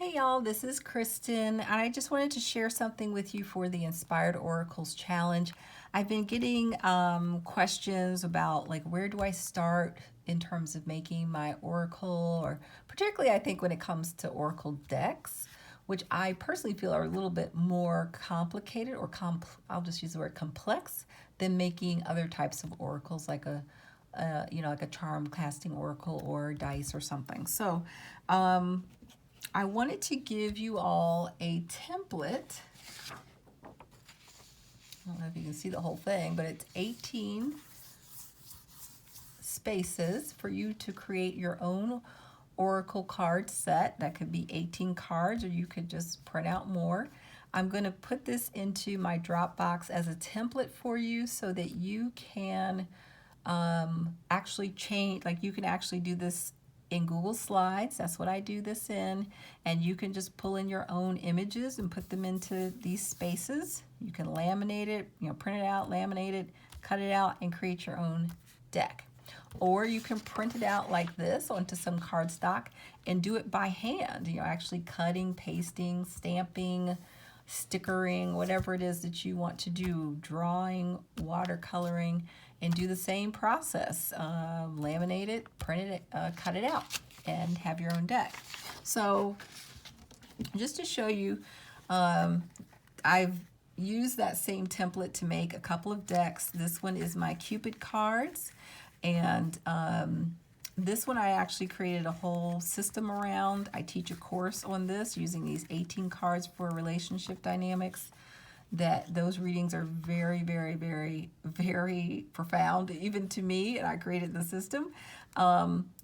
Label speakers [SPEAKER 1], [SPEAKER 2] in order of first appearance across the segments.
[SPEAKER 1] Hey y'all, this is Kristen, and I just wanted to share something with you for the Inspired Oracles Challenge. I've been getting questions about like where do I start in terms of making my oracle, or particularly I think when it comes to oracle decks, which I personally feel are a little bit more complicated or I'll just use the word complex than making other types of oracles like like a charm casting oracle or dice or something. So I wanted to give you all a template. I don't know if you can see the whole thing, but it's 18 spaces for you to create your own oracle card set. That could be 18 cards, or you could just print out more. I'm going to put this into my Dropbox as a template for you so that you can actually change, like you can actually do this in Google Slides. That's what I do this in, and you can just pull in your own images and put them into these spaces. You can laminate it, print it out, laminate it, cut it out, and create your own deck. Or you can print it out like this onto some cardstock and do it by hand, actually cutting, pasting, stamping, stickering, whatever it is that you want to do, drawing, watercoloring, and do the same process. Laminate it, print it, cut it out, and have your own deck. So just to show you, I've used that same template to make a couple of decks. This one is my Cupid cards, and this one I actually created a whole system around. I teach a course on this using these 18 cards for relationship dynamics. Those readings are very, very, very, very profound, even to me, and I created the system,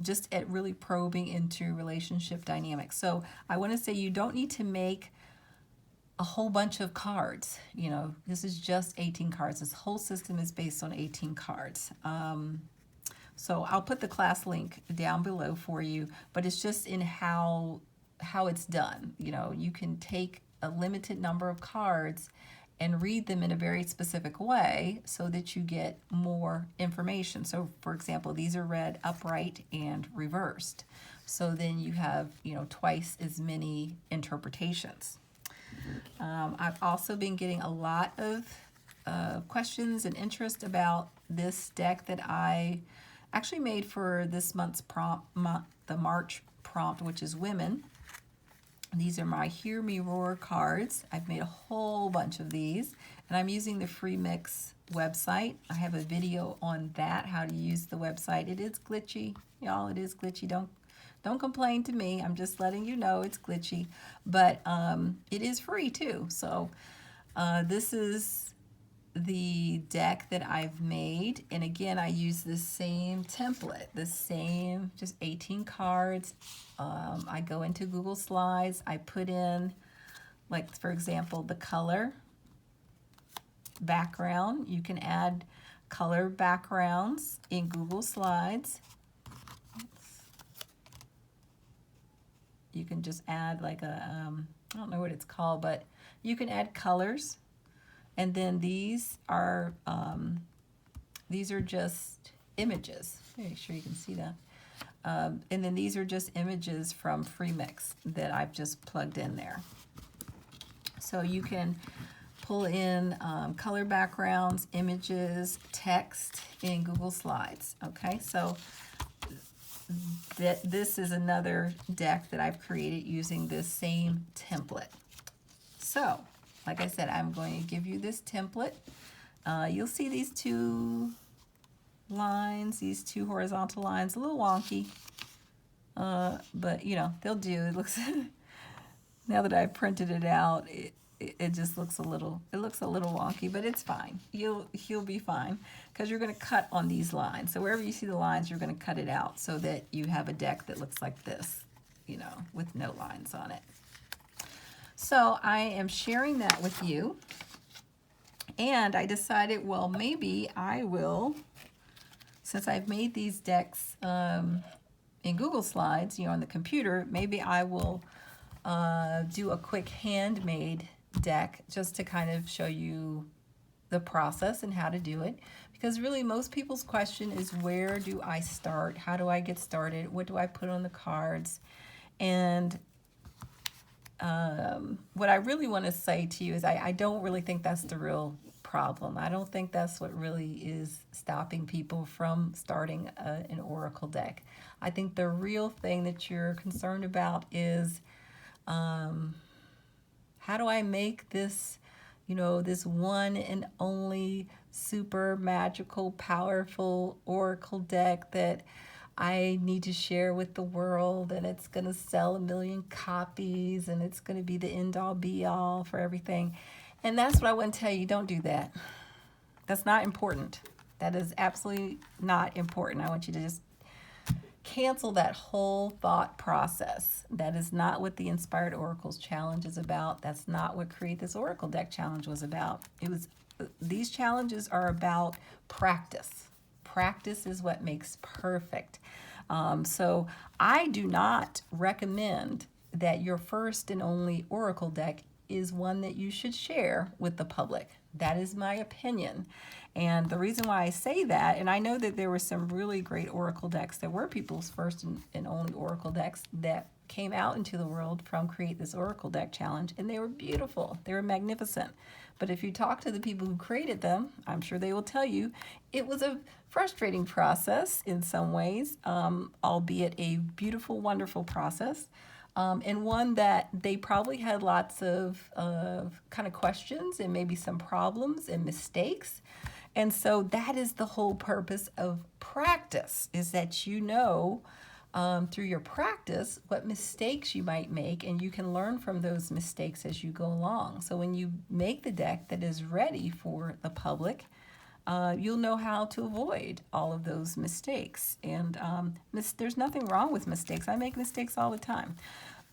[SPEAKER 1] just at really probing into relationship dynamics. So I want to say you don't need to make a whole bunch of cards. This is just 18 cards. This whole system is based on 18 cards. So I'll put the class link down below for you, but it's just in how it's done. You can take a limited number of cards and read them in a very specific way so that you get more information. So for example, these are read upright and reversed. So then you have, twice as many interpretations. I've also been getting a lot of questions and interest about this deck that I actually made for this month's prompt, the March prompt, which is women. These are my Hear Me Roar cards. I've made a whole bunch of these, and I'm using the Free Mix website. I have a video on that, how to use the website. It is glitchy, y'all. It is glitchy. Don't complain to me. I'm just letting you know it's glitchy, but it is free too. So this is the deck that I've made, and again I use the same template, the same, just 18 cards. I go into Google Slides, I put in, like for example, the color background. You can add color backgrounds in Google Slides. You can just add like a I don't know what it's called, but you can add colors. And then these are just images. Make sure you can see that. And then these are just images from Free Mix that I've just plugged in there. So you can pull in color backgrounds, images, text in Google Slides. Okay, so this is another deck that I've created using this same template. So like I said, I'm going to give you this template. You'll see these two lines, these two horizontal lines, a little wonky, but they'll do. It looks, now that I've printed it out, it just looks a little wonky, but it's fine. You'll be fine, because you're going to cut on these lines. So wherever you see the lines, you're going to cut it out so that you have a deck that looks like this, with no lines on it. So I am sharing that with you, and I decided, well, maybe I will, since I've made these decks in Google Slides, on the computer, maybe I will do a quick handmade deck just to kind of show you the process and how to do it. Because really most people's question is, where do I start? How do I get started? What do I put on the cards? And what I really want to say to you is I don't really think that's the real problem. I don't think that's what really is stopping people from starting an oracle deck. I think the real thing that you're concerned about is how do I make this, this one and only super magical, powerful oracle deck that I need to share with the world, and it's going to sell 1 million copies, and it's going to be the end all be all for everything. And that's what I want to tell you. Don't do that. That's not important. That is absolutely not important. I want you to just cancel that whole thought process. That is not what the Inspired Oracles Challenge is about. That's not what Create This Oracle Deck Challenge was about. These challenges are about practice. Practice is what makes perfect. So I do not recommend that your first and only oracle deck is one that you should share with the public. That is my opinion. And the reason why I say that, and I know that there were some really great oracle decks that were people's first and only oracle decks that came out into the world from Create This Oracle Deck Challenge, and they were beautiful. They were magnificent. But if you talk to the people who created them, I'm sure they will tell you it was a frustrating process in some ways, albeit a beautiful, wonderful process. And one that they probably had lots of kind of questions and maybe some problems and mistakes. And so that is the whole purpose of practice, is that through your practice what mistakes you might make, and you can learn from those mistakes as you go along. So when you make the deck that is ready for the public, you'll know how to avoid all of those mistakes. And there's nothing wrong with mistakes. I make mistakes all the time.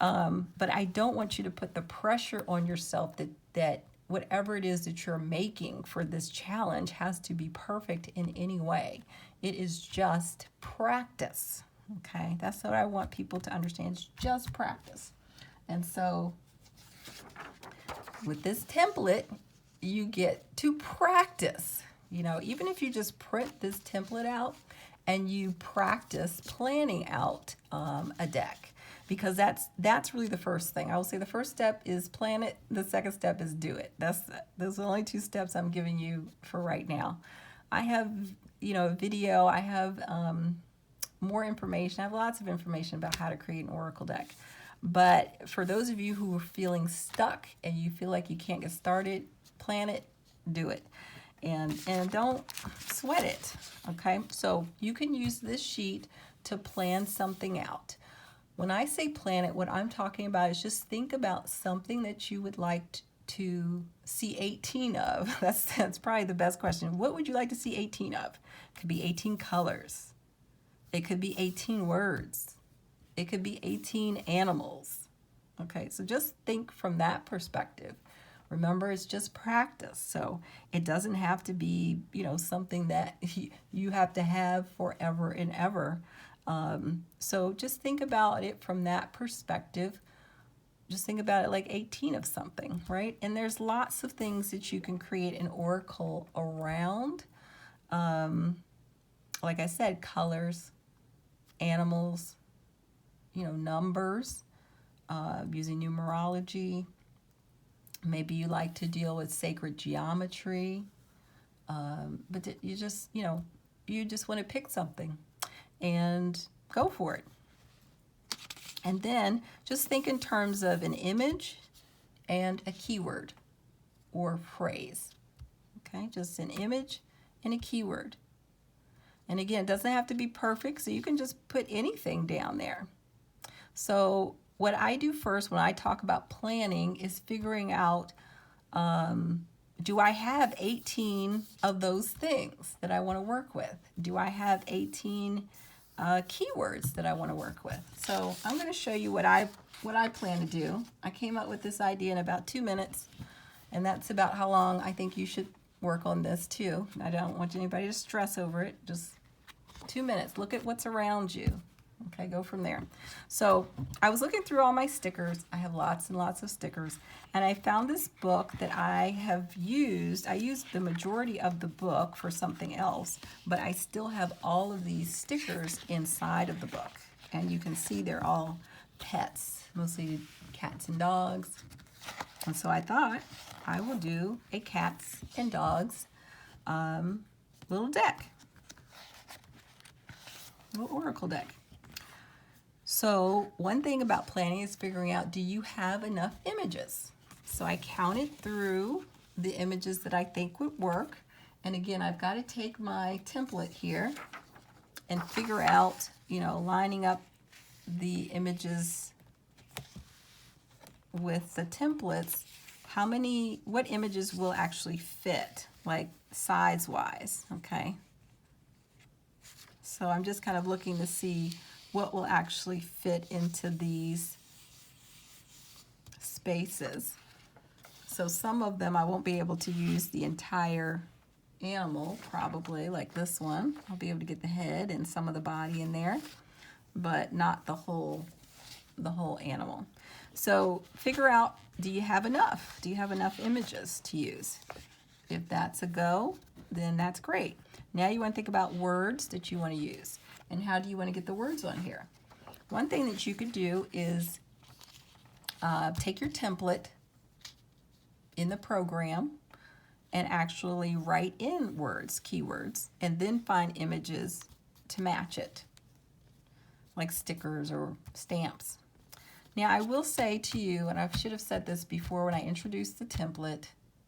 [SPEAKER 1] But I don't want you to put the pressure on yourself that whatever it is that you're making for this challenge has to be perfect in any way. It is just practice. Okay, that's what I want people to understand. It's just practice. And so with this template, you get to practice. Even if you just print this template out and you practice planning out a deck, because that's really the first thing. I will say the first step is plan it. The second step is do it. Those are the only 2 steps I'm giving you for right now. I have, a video. I have more information. I have lots of information about how to create an oracle deck. But for those of you who are feeling stuck and you feel like you can't get started, plan it, do it. And don't sweat it, okay? So you can use this sheet to plan something out. When I say plan it, what I'm talking about is just think about something that you would like to see 18 of. That's probably the best question. What would you like to see 18 of? It could be 18 colors. It could be 18 words. It could be 18 animals. Okay, so just think from that perspective. Remember, it's just practice. So it doesn't have to be, something that you have to have forever and ever. So just think about it from that perspective. Just think about it like 18 of something, right? And there's lots of things that you can create an oracle around. Like I said, colors, animals, numbers, using numerology. Maybe you like to deal with sacred geometry, but you just want to pick something and go for it. And then just think in terms of an image and a keyword or phrase. Okay, just an image and a keyword. And again, it doesn't have to be perfect, so you can just put anything down there. So what I do first when I talk about planning is figuring out, do I have 18 of those things that I want to work with? Do I have 18 keywords that I want to work with? So I'm going to show you what I plan to do. I came up with this idea in about 2 minutes, and that's about how long I think you should work on this too. I don't want anybody to stress over it. Just 2 minutes. Look at what's around you. Okay, go from there. So I was looking through all my stickers. I have lots and lots of stickers. And I found this book that I have used. I used the majority of the book for something else, but I still have all of these stickers inside of the book. And you can see they're all pets, mostly cats and dogs. And so I thought I will do a cats and dogs little deck, little oracle deck. So one thing about planning is figuring out, do you have enough images? So I counted through the images that I think would work. And again, I've got to take my template here and figure out, you know, lining up the images with the templates, what images will actually fit, like size-wise, okay? So I'm just kind of looking to see what will actually fit into these spaces. So some of them I won't be able to use the entire animal, probably, like this one. I'll be able to get the head and some of the body in there, but not the whole animal. So figure out, do you have enough? Do you have enough images to use? If that's a go, then that's great. Now you want to think about words that you want to use. And how do you want to get the words on here? One thing that you could do is take your template in the program and actually write in words, keywords, and then find images to match it, like stickers or stamps. Now I will say to you, and I should have said this before when I introduced the template,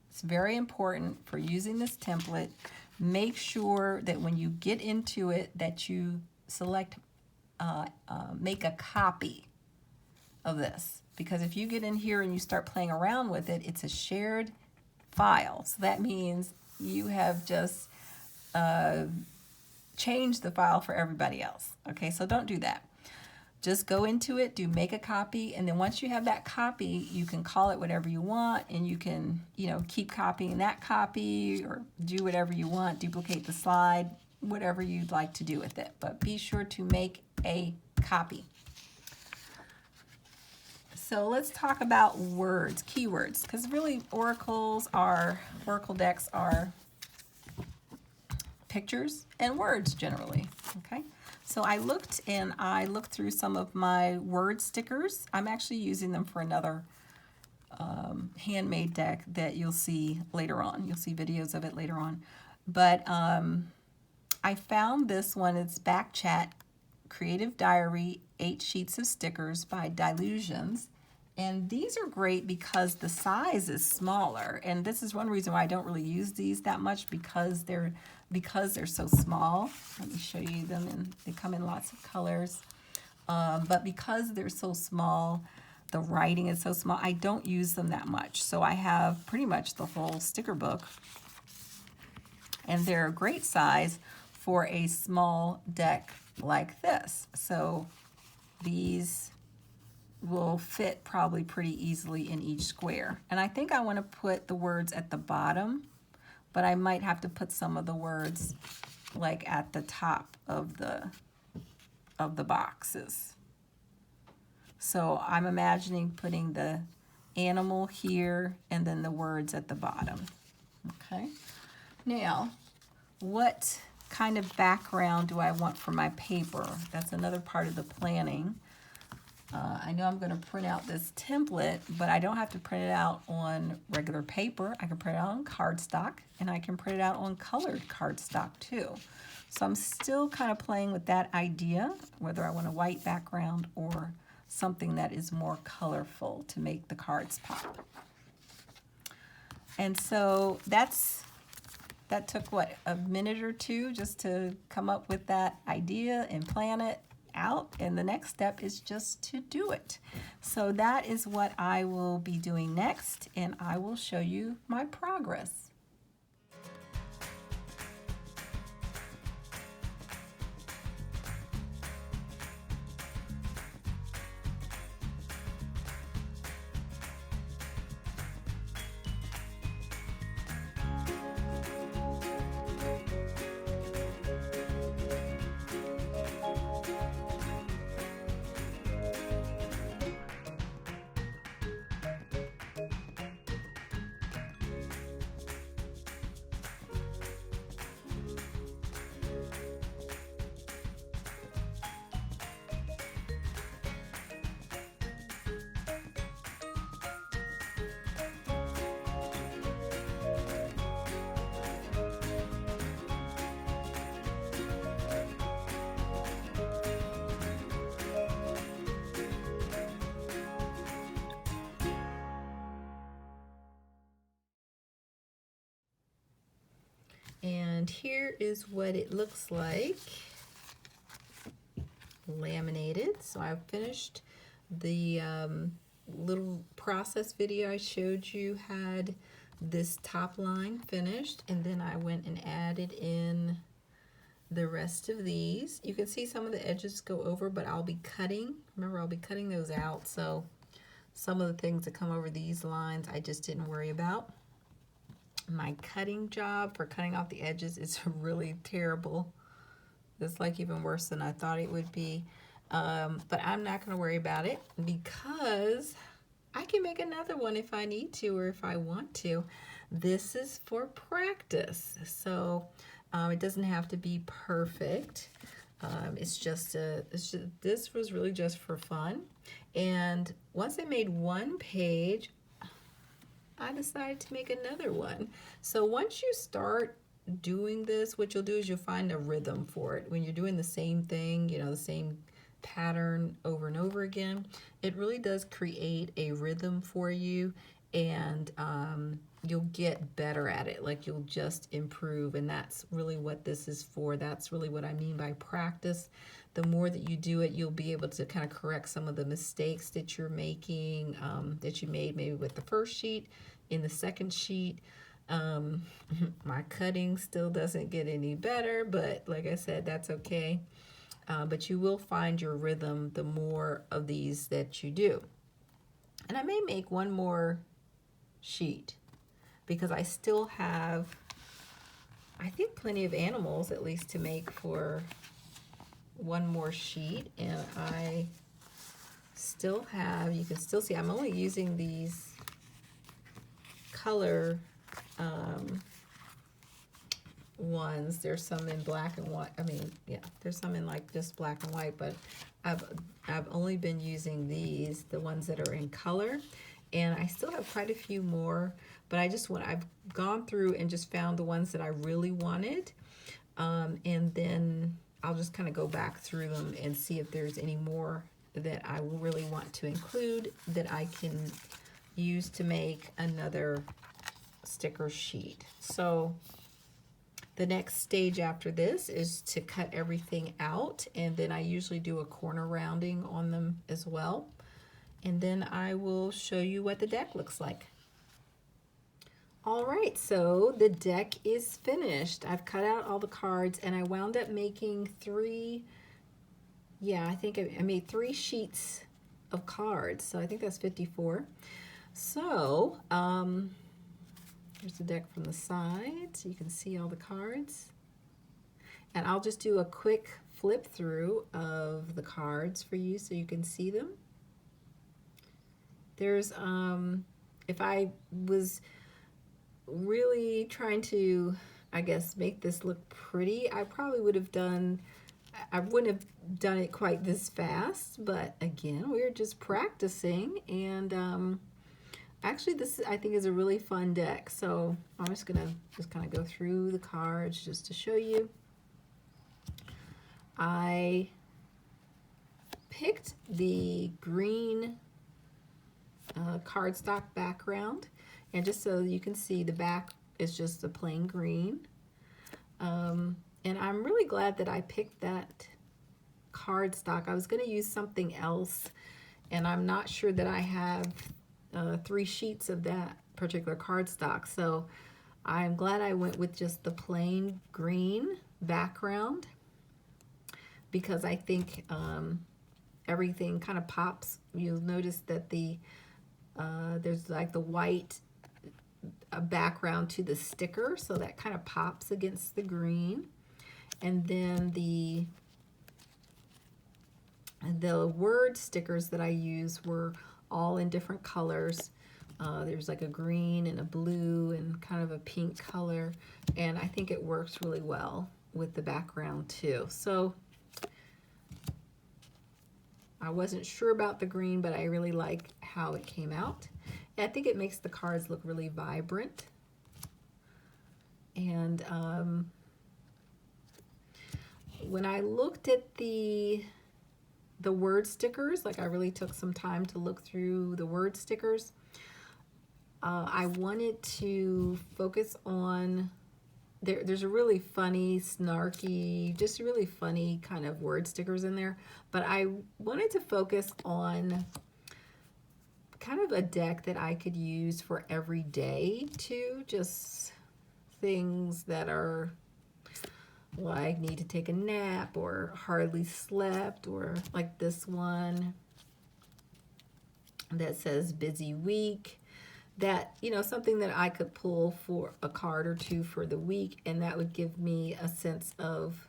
[SPEAKER 1] it's very important for using this template, make sure that when you get into it that you select, make a copy of this. Because if you get in here and you start playing around with it, it's a shared file. So that means you have just changed the file for everybody else. Okay, so don't do that. Just go into it, make a copy, and then once you have that copy, you can call it whatever you want, and you can, you know, keep copying that copy or do whatever you want, duplicate the slide, whatever you'd like to do with it. But be sure to make a copy. So let's talk about words, keywords, because really oracle decks are pictures and words generally, okay? So I looked through some of my word stickers. I'm actually using them for another handmade deck that you'll see later on. You'll see videos of it later on. But I found this one. It's Back Chat Creative Diary 8 Sheets of Stickers by Dilutions. And these are great because the size is smaller. And this is one reason why I don't really use these that much, because they're so small. Let me show you them, and they come in lots of colors. But because they're so small, the writing is so small, I don't use them that much. So I have pretty much the whole sticker book. And they're a great size for a small deck like this. So these will fit probably pretty easily in each square. And I think I want to put the words at the bottom, but I might have to put some of the words like at the top of the boxes. So I'm imagining putting the animal here and then the words at the bottom. Okay. Now, what kind of background do I want for my paper? That's another part of the planning. I know I'm going to print out this template, but I don't have to print it out on regular paper. I can print it out on cardstock, and I can print it out on colored cardstock too. So I'm still kind of playing with that idea, whether I want a white background or something that is more colorful to make the cards pop. And so that took, what, a minute or two just to come up with that idea and plan it out, and the next step is just to do it. So that is what I will be doing next, and I will show you my progress. And here is what it looks like laminated. So I've finished the little process video I showed you, had this top line finished, and then I went and added in the rest of these. You can see some of the edges go over, but I'll be cutting. Remember, I'll be cutting those out, so some of the things that come over these lines I just didn't worry about. My cutting job for cutting off the edges is really terrible. It's like even worse than I thought it would be. But I'm not going to worry about it because I can make another one if I need to or if I want to. This is for practice, so it doesn't have to be perfect. This was really just for fun. And once I made one page, I decided to make another one. So once you start doing this, what you'll do is you'll find a rhythm for it. When you're doing the same thing, you know, the same pattern over and over again, it really does create a rhythm for you, and you'll get better at it. Like, you'll just improve, and that's really what this is for. That's really what I mean by practice. The more that you do it, you'll be able to kind of correct some of the mistakes that you're making, that you made maybe with the first sheet, in the second sheet. My cutting still doesn't get any better, but like I said, that's okay. But you will find your rhythm the more of these that you do. And I may make one more sheet because I still have, I think, plenty of animals at least to make for one more sheet. And I still have, you can still see I'm only using these color ones. There's some in black and white. I mean, yeah, there's some in like just black and white, but I've only been using these, the ones that are in color, and I still have quite a few more, but I've gone through and just found the ones that I really wanted, and then I'll just kind of go back through them and see if there's any more that I really want to include that I can use to make another sticker sheet. So the next stage after this is to cut everything out, and then I usually do a corner rounding on them as well. And then I will show you what the deck looks like. All right, so the deck is finished. I've cut out all the cards, and I wound up making I think I made 3 sheets of cards, so I think that's 54. So, here's the deck from the side, so you can see all the cards. And I'll just do a quick flip through of the cards for you so you can see them. There's, if I was really trying to, I guess, make this look pretty, I probably would have done, I wouldn't have done it quite this fast, but again, we're just practicing, and actually this I think is a really fun deck. So I'm just gonna kind of go through the cards just to show you. I picked the green cardstock background, and just so you can see, the back is just a plain green. And I'm really glad that I picked that cardstock. I was going to use something else, and I'm not sure that I have 3 sheets of that particular cardstock. So I'm glad I went with just the plain green background, because I think everything kind of pops. You'll notice that there's like the white background to the sticker, so that kind of pops against the green. And then the word stickers that I use were all in different colors. There's like a green and a blue and kind of a pink color, and I think it works really well with the background too. So I wasn't sure about the green, but I really like how it came out. And I think it makes the cards look really vibrant. And when I looked at the word stickers, like, I really took some time to look through the word stickers. I wanted to focus on there's a really funny, snarky, just really funny kind of word stickers in there. But I wanted to focus on kind of a deck that I could use for every day too. Just things that are like need to take a nap or hardly slept, or like this one that says busy week. That, you know, something that I could pull for a card or two for the week, and that would give me a sense of,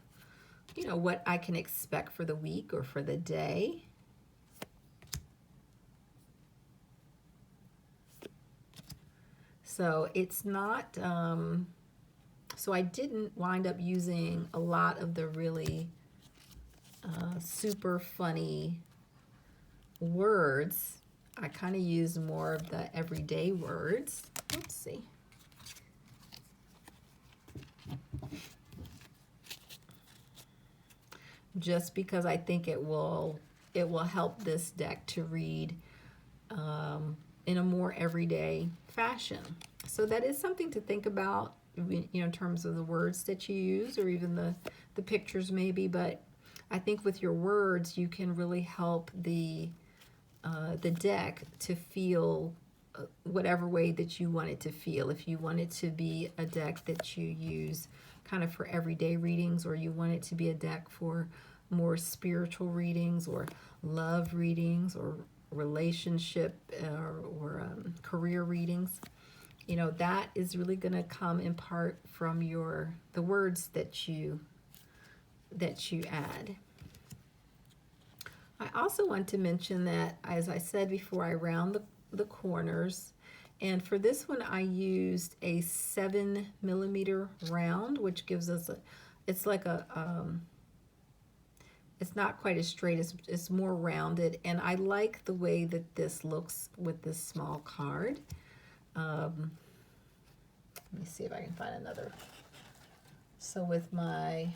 [SPEAKER 1] you know, what I can expect for the week or for the day. So it's not, so I didn't wind up using a lot of the really super funny words. I kind of use more of the everyday words. Let's see. Just because I think it will help this deck to read in a more everyday fashion. So that is something to think about, you know, in terms of the words that you use, or even the pictures maybe. But I think with your words, you can really help the deck to feel whatever way that you want it to feel. If you want it to be a deck that you use kind of for everyday readings, or you want it to be a deck for more spiritual readings, or love readings, or relationship or career readings, you know, that is really going to come in part from the words that you add. I also want to mention that, as I said before, I round the corners, and for this one I used a 7mm round, which gives us it's like a it's not quite as straight, it's more rounded, and I like the way that this looks with this small card. Let me see if I can find another. So with my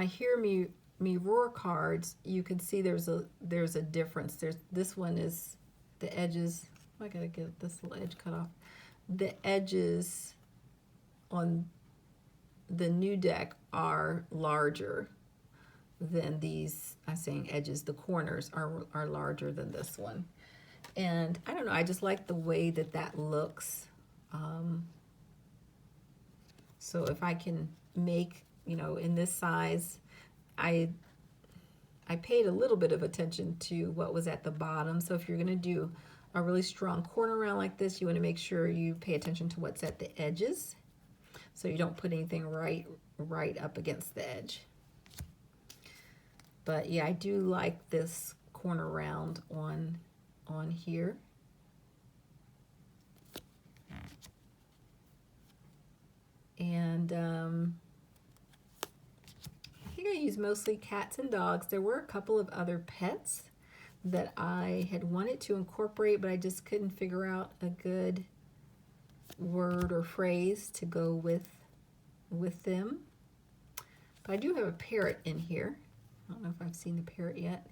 [SPEAKER 1] Hear Me Roar cards, you can see there's a difference. This one is the edges. I gotta get this little edge cut off. The edges on the new deck are larger than these. I'm saying edges. The corners are larger than this one, and I don't know. I just like the way that looks. So if I can make, you know, in this size, I paid a little bit of attention to what was at the bottom. So if you're going to do a really strong corner round like this, you want to make sure you pay attention to what's at the edges, so you don't put anything right up against the edge. But yeah, I do like this corner round on here. And I think I use mostly cats and dogs. There were a couple of other pets that I had wanted to incorporate, but I just couldn't figure out a good word or phrase to go with them. But I do have a parrot in here. I don't know if I've seen the parrot yet.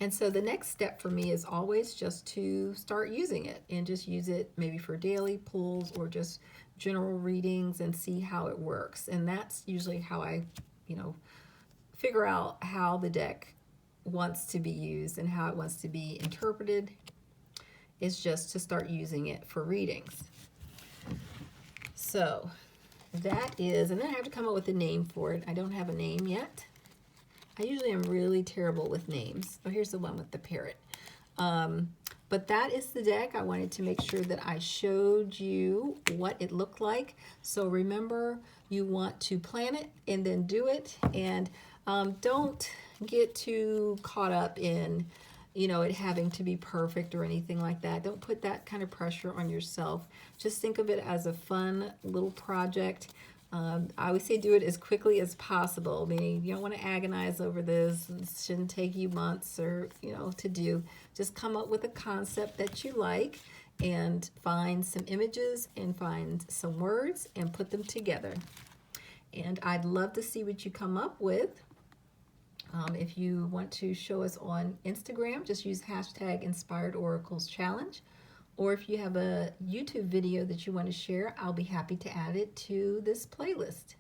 [SPEAKER 1] And so the next step for me is always just to start using it, and just use it maybe for daily pulls or just general readings, and see how it works. And that's usually how I, you know, figure out how the deck wants to be used and how it wants to be interpreted, is just to start using it for readings. So that is, and then I have to come up with a name for it. I don't have a name yet. I usually am really terrible with names. Oh, here's the one with the parrot. But that is the deck. I wanted to make sure that I showed you what it looked like. So remember, you want to plan it and then do it. And don't get too caught up in, you know, it having to be perfect or anything like that. Don't put that kind of pressure on yourself. Just think of it as a fun little project. I always say do it as quickly as possible. Meaning you don't want to agonize over this. It shouldn't take you months or, you know, to do. Just come up with a concept that you like, and find some images and find some words and put them together. And I'd love to see what you come up with. If you want to show us on Instagram, just use hashtag Inspired Oracles Challenge. Or if you have a YouTube video that you want to share, I'll be happy to add it to this playlist.